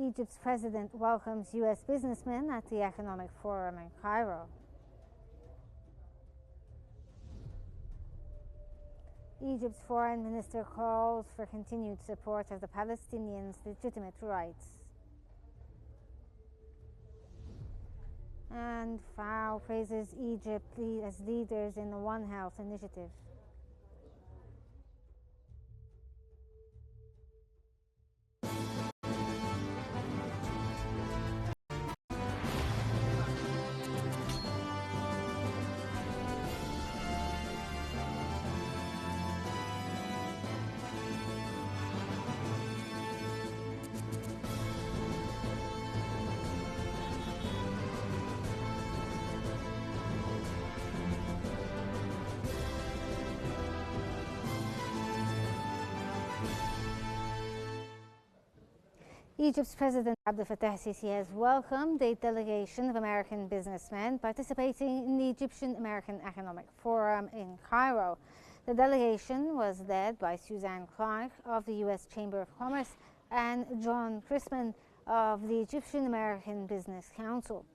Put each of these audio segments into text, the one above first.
Egypt's president welcomes U.S. businessmen at the Economic Forum in Cairo. Egypt's foreign minister calls for continued support of the Palestinians' legitimate rights. And FAO praises Egypt as leaders in the One Health initiative. Egypt's President Abdel Fattah el-Sisi has welcomed a delegation of American businessmen participating in the Egyptian-American Economic Forum in Cairo. The delegation was led by Suzanne Clark of the U.S. Chamber of Commerce and John Chrisman of the Egyptian-American Business Council.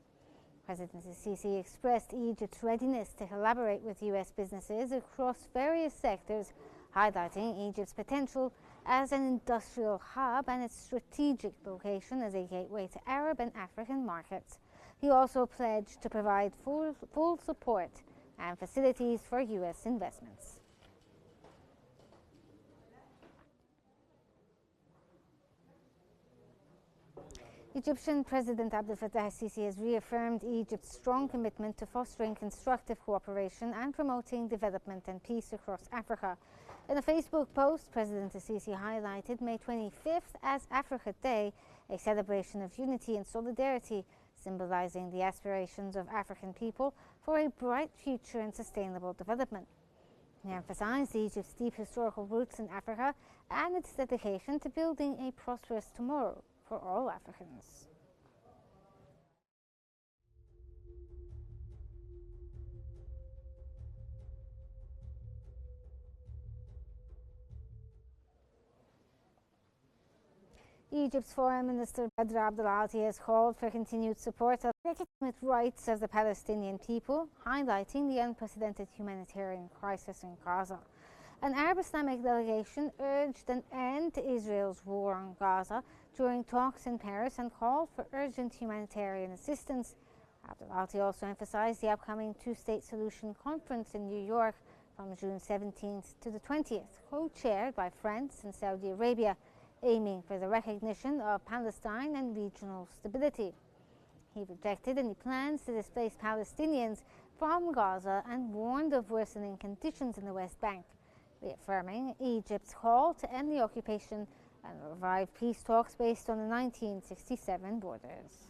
President el-Sisi expressed Egypt's readiness to collaborate with U.S. businesses across various sectors, highlighting Egypt's potential as an industrial hub and its strategic location as a gateway to Arab and African markets. He also pledged to provide full support and facilities for U.S. investments. Egyptian President Abdel Fattah el-Sisi has reaffirmed Egypt's strong commitment to fostering constructive cooperation and promoting development and peace across Africa. In a Facebook post, President el-Sisi highlighted May 25th as Africa Day, a celebration of unity and solidarity, symbolizing the aspirations of African people for a bright future and sustainable development. He emphasized Egypt's deep historical roots in Africa and its dedication to building a prosperous tomorrow for all Africans. Egypt's Foreign Minister Badr Abdel-Ati has called for continued support of the legitimate rights of the Palestinian people, highlighting the unprecedented humanitarian crisis in Gaza. An Arab Islamic delegation urged an end to Israel's war on Gaza during talks in Paris and called for urgent humanitarian assistance. Abdel-Ati also emphasized the upcoming two-state solution conference in New York from June 17th to the 20th, co-chaired by France and Saudi Arabia, aiming for the recognition of Palestine and regional stability. He rejected any plans to displace Palestinians from Gaza and warned of worsening conditions in the West Bank, reaffirming Egypt's call to end the occupation and revive peace talks based on the 1967 borders.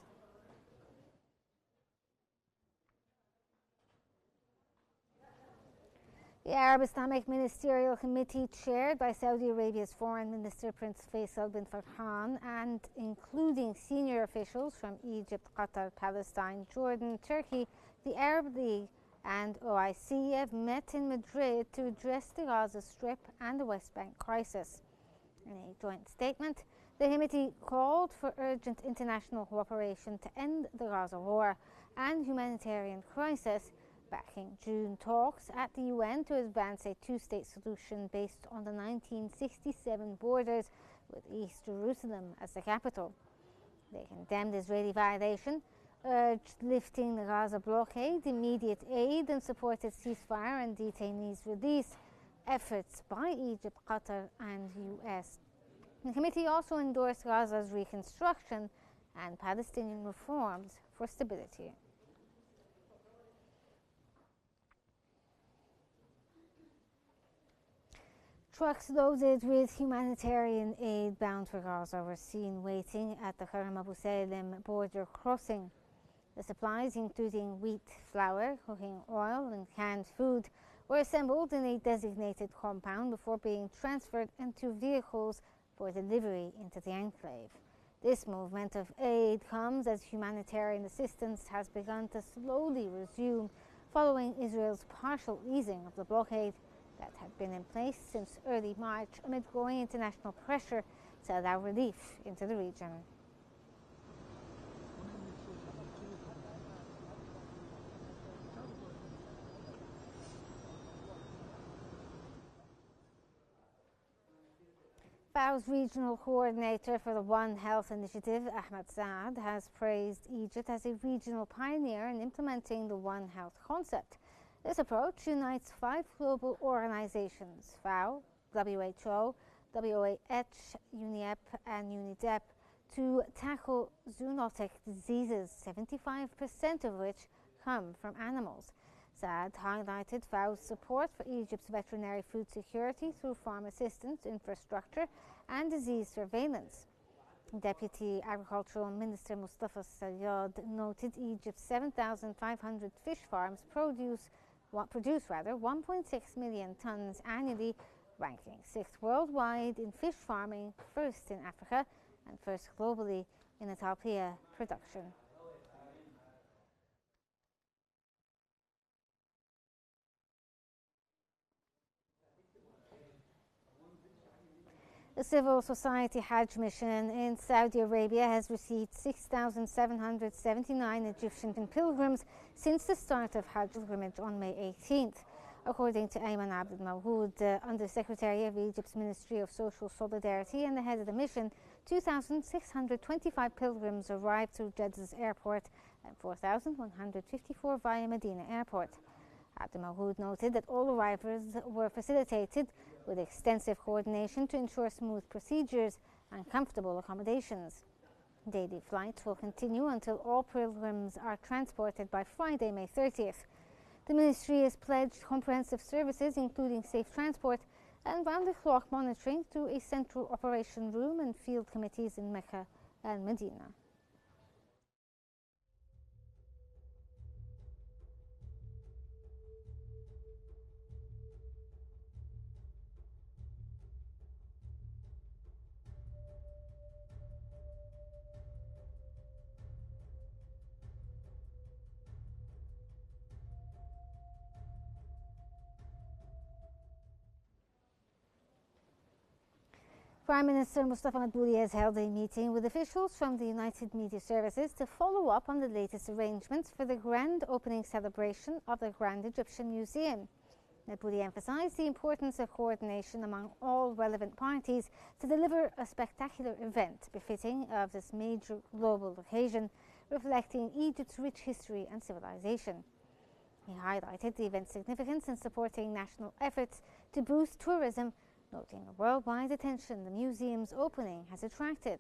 The Arab Islamic Ministerial Committee, chaired by Saudi Arabia's Foreign Minister Prince Faisal bin Farhan, and including senior officials from Egypt, Qatar, Palestine, Jordan, Turkey, the Arab League, and OIC, have met in Madrid to address the Gaza Strip and the West Bank crisis. In a joint statement, the committee called for urgent international cooperation to end the Gaza war and humanitarian crisis, backing June talks at the UN to advance a two-state solution based on the 1967 borders with East Jerusalem as the capital. They condemned Israeli violation, urged lifting the Gaza blockade, immediate aid, and supported ceasefire and detainees release efforts by Egypt, Qatar, and US. The committee also endorsed Gaza's reconstruction and Palestinian reforms for stability. Trucks loaded with humanitarian aid bound for Gaza were seen waiting at the Karam Abu Salem border crossing. The supplies, including wheat, flour, cooking oil, and canned food, were assembled in a designated compound before being transferred into vehicles for delivery into the enclave. This movement of aid comes as humanitarian assistance has begun to slowly resume following Israel's partial easing of the blockade that had been in place since early March amid growing international pressure to allow relief into the region. FAO's regional coordinator for the One Health initiative, Ahmed Saad, has praised Egypt as a regional pioneer in implementing the One Health concept. This approach unites 5 global organizations, FAO, WHO, WAH, UNEP and UNIDEP, to tackle zoonotic diseases, 75% of which come from animals. Saad highlighted FAO's support for Egypt's veterinary food security through farm assistance, infrastructure and disease surveillance. Deputy Agricultural Minister Mustafa Sayyad noted Egypt's 7,500 fish farms produce 1.6 million tons annually, ranking 6th worldwide in fish farming, 1st in Africa and 1st globally in tilapia production. The civil society Hajj mission in Saudi Arabia has received 6,779 Egyptian pilgrims since the start of Hajj pilgrimage on May 18th. According to Ayman Abdel Mawhoud, Undersecretary of Egypt's Ministry of Social Solidarity and the head of the mission, 2,625 pilgrims arrived through Jeddah's airport and 4,154 via Medina Airport. Abdel Mawhoud noted that all arrivals were facilitated with extensive coordination to ensure smooth procedures and comfortable accommodations. Daily flights will continue until all pilgrims are transported by Friday, May 30th. The ministry has pledged comprehensive services, including safe transport and round-the-clock monitoring through a central operation room and field committees in Mecca and Medina. Prime Minister Mustafa Madbouly has held a meeting with officials from the United Media Services to follow up on the latest arrangements for the grand opening celebration of the Grand Egyptian Museum. Madbouly emphasized the importance of coordination among all relevant parties to deliver a spectacular event befitting of this major global occasion, reflecting Egypt's rich history and civilization. He highlighted the event's significance in supporting national efforts to boost tourism, noting the worldwide attention the museum's opening has attracted.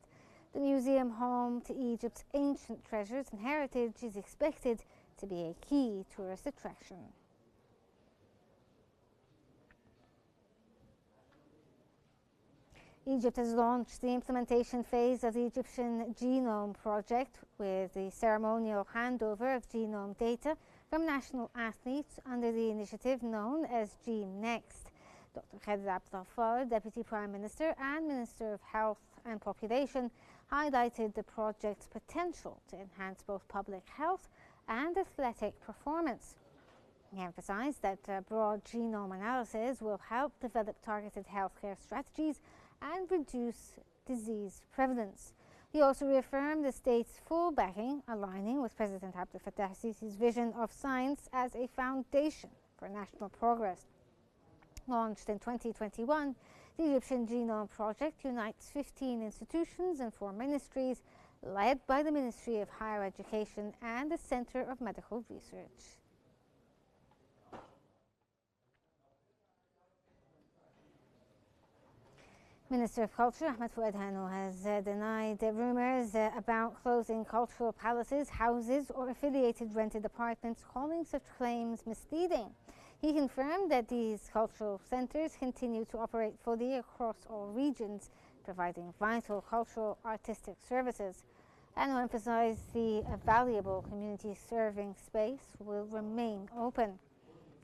The museum, home to Egypt's ancient treasures and heritage, is expected to be a key tourist attraction. Egypt has launched the implementation phase of the Egyptian Genome Project with the ceremonial handover of genome data from national athletes under the initiative known as Gene Next. Dr. Khaled Abdel, Deputy Prime Minister and Minister of Health and Population, highlighted the project's potential to enhance both public health and athletic performance. He emphasized that broad genome analysis will help develop targeted healthcare strategies and reduce disease prevalence. He also reaffirmed the state's full backing, aligning with President Abdel Fattah al-Sisi's vision of science as a foundation for national progress. Launched in 2021, the Egyptian Genome Project unites 15 institutions and 4 ministries, led by the Ministry of Higher Education and the Center of Medical Research. Minister of Culture Ahmed Fouad Hano has denied rumours about closing cultural palaces, houses or affiliated rented apartments, calling such claims misleading. He confirmed that these cultural centres continue to operate fully across all regions, providing vital cultural artistic services. Hano emphasised the valuable community serving space will remain open.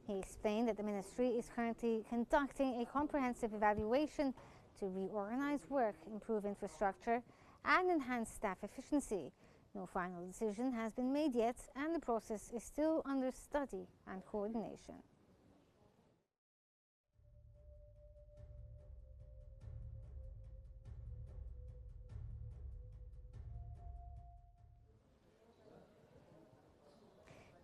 He explained that the ministry is currently conducting a comprehensive evaluation to reorganize work, improve infrastructure and enhance staff efficiency. No final decision has been made yet, and the process is still under study and coordination.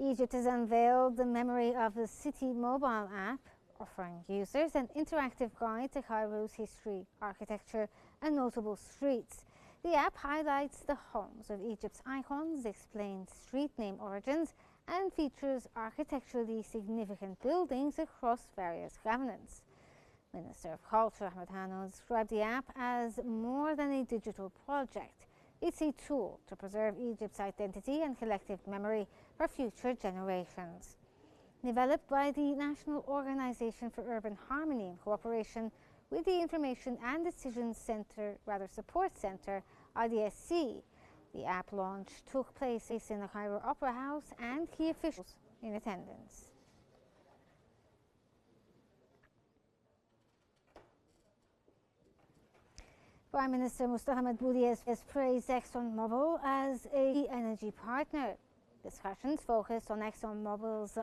Egypt has unveiled the Memory of the City mobile app, offering users an interactive guide to Cairo's history, architecture and notable streets. The app highlights the homes of Egypt's icons, explains street name origins, and features architecturally significant buildings across various governments. Minister of Culture Ahmed Hano described the app as more than a digital project. It's a tool to preserve Egypt's identity and collective memory for future generations. Developed by the National Organization for Urban Harmony in cooperation with the Information and Decision Support Center, IDSC, the app launch took place in the Cairo Opera House and key officials in attendance. Prime Minister Mustafa Madbouly has praised ExxonMobil as a energy partner. Discussions focused on ExxonMobil's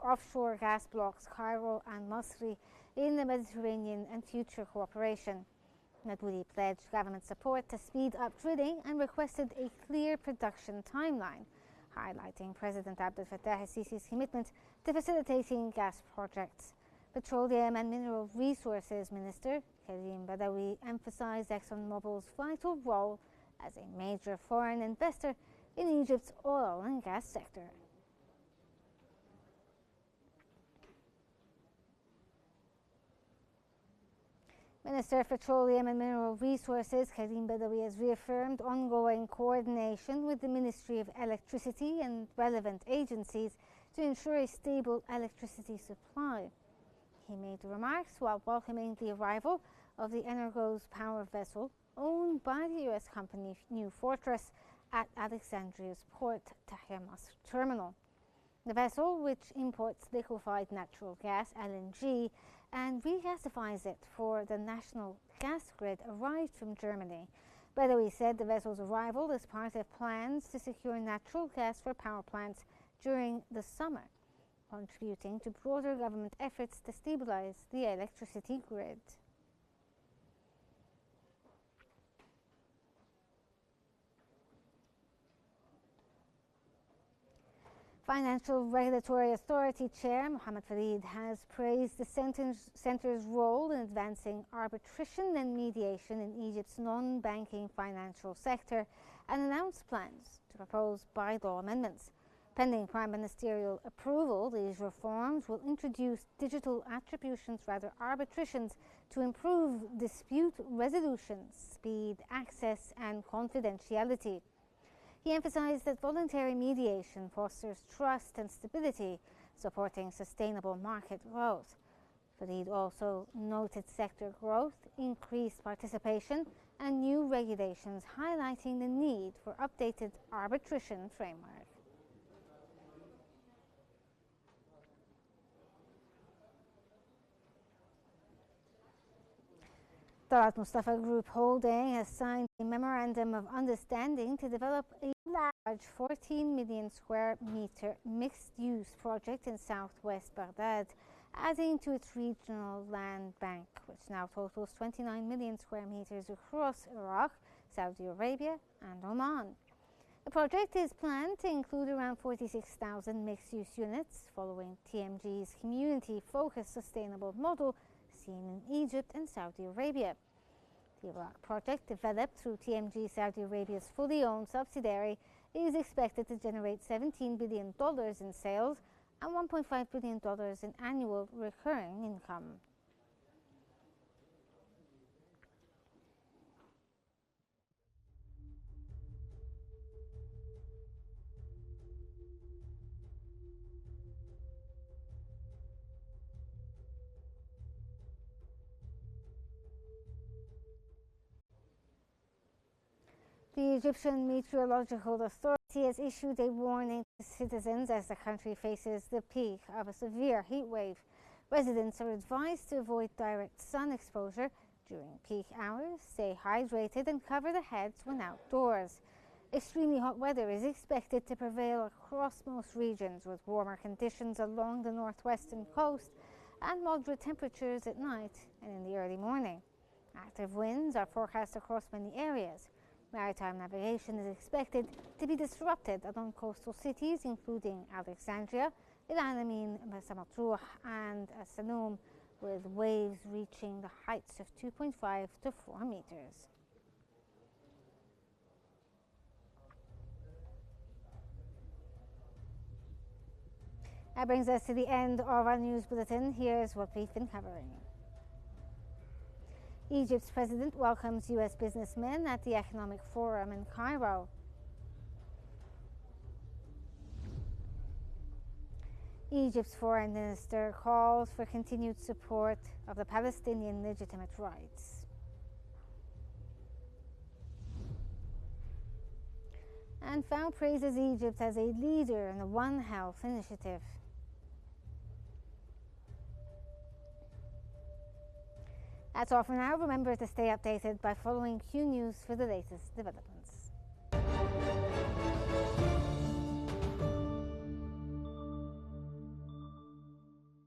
offshore gas blocks Cairo and Masri in the Mediterranean and future cooperation. Madbouly pledged government support to speed up drilling and requested a clear production timeline, highlighting President Abdel Fattah el-Sisi's commitment to facilitating gas projects. Petroleum and Mineral Resources Minister Karim Badawi emphasized ExxonMobil's vital role as a major foreign investor in Egypt's oil and gas sector. Minister of Petroleum and Mineral Resources Karim Badawi has reaffirmed ongoing coordination with the Ministry of Electricity and relevant agencies to ensure a stable electricity supply. He made the remarks while welcoming the arrival of the Energo's power vessel owned by the U.S. company New Fortress at Alexandria's port Tahrir Masr terminal. The vessel, which imports liquefied natural gas (LNG) and regasifies it for the national gas grid, arrived from Germany. Badawi said the vessel's arrival is part of plans to secure natural gas for power plants during the summer, contributing to broader government efforts to stabilize the electricity grid. Financial Regulatory Authority Chair Mohammed Farid has praised the Centre's role in advancing arbitration and mediation in Egypt's non-banking financial sector and announced plans to propose bylaw amendments. Pending Prime Ministerial approval, these reforms will introduce digital arbitrations to improve dispute resolution, speed, access and confidentiality. He emphasized that voluntary mediation fosters trust and stability, supporting sustainable market growth. Farid also noted sector growth, increased participation, and new regulations, highlighting the need for updated arbitration framework. Talat Mustafa Group Holding has signed a memorandum of understanding to develop a large 14 million square meter mixed-use project in southwest Baghdad, adding to its regional land bank, which now totals 29 million square meters across Iraq, Saudi Arabia and Oman. The project is planned to include around 46,000 mixed-use units, following TMG's community-focused sustainable model seen in Egypt and Saudi Arabia. The Iraq project, developed through TMG Saudi Arabia's fully owned subsidiary, is expected to generate $17 billion in sales and $1.5 billion in annual recurring income. The Egyptian Meteorological Authority has issued a warning to citizens as the country faces the peak of a severe heat wave. Residents are advised to avoid direct sun exposure during peak hours, stay hydrated, and cover their heads when outdoors. Extremely hot weather is expected to prevail across most regions, with warmer conditions along the northwestern coast and moderate temperatures at night and in the early morning. Active winds are forecast across many areas. Maritime navigation is expected to be disrupted along coastal cities including Alexandria, El Alamein, Marsa Matruh and As-Saloum, with waves reaching the heights of 2.5 to 4 meters. That brings us to the end of our news bulletin. Here's what we've been covering. Egypt's president welcomes U.S. businessmen at the Economic Forum in Cairo. Egypt's foreign minister calls for continued support of the Palestinian legitimate rights. And FAO praises Egypt as a leader in the One Health initiative. That's all for now. Remember to stay updated by following Qnews for the latest developments.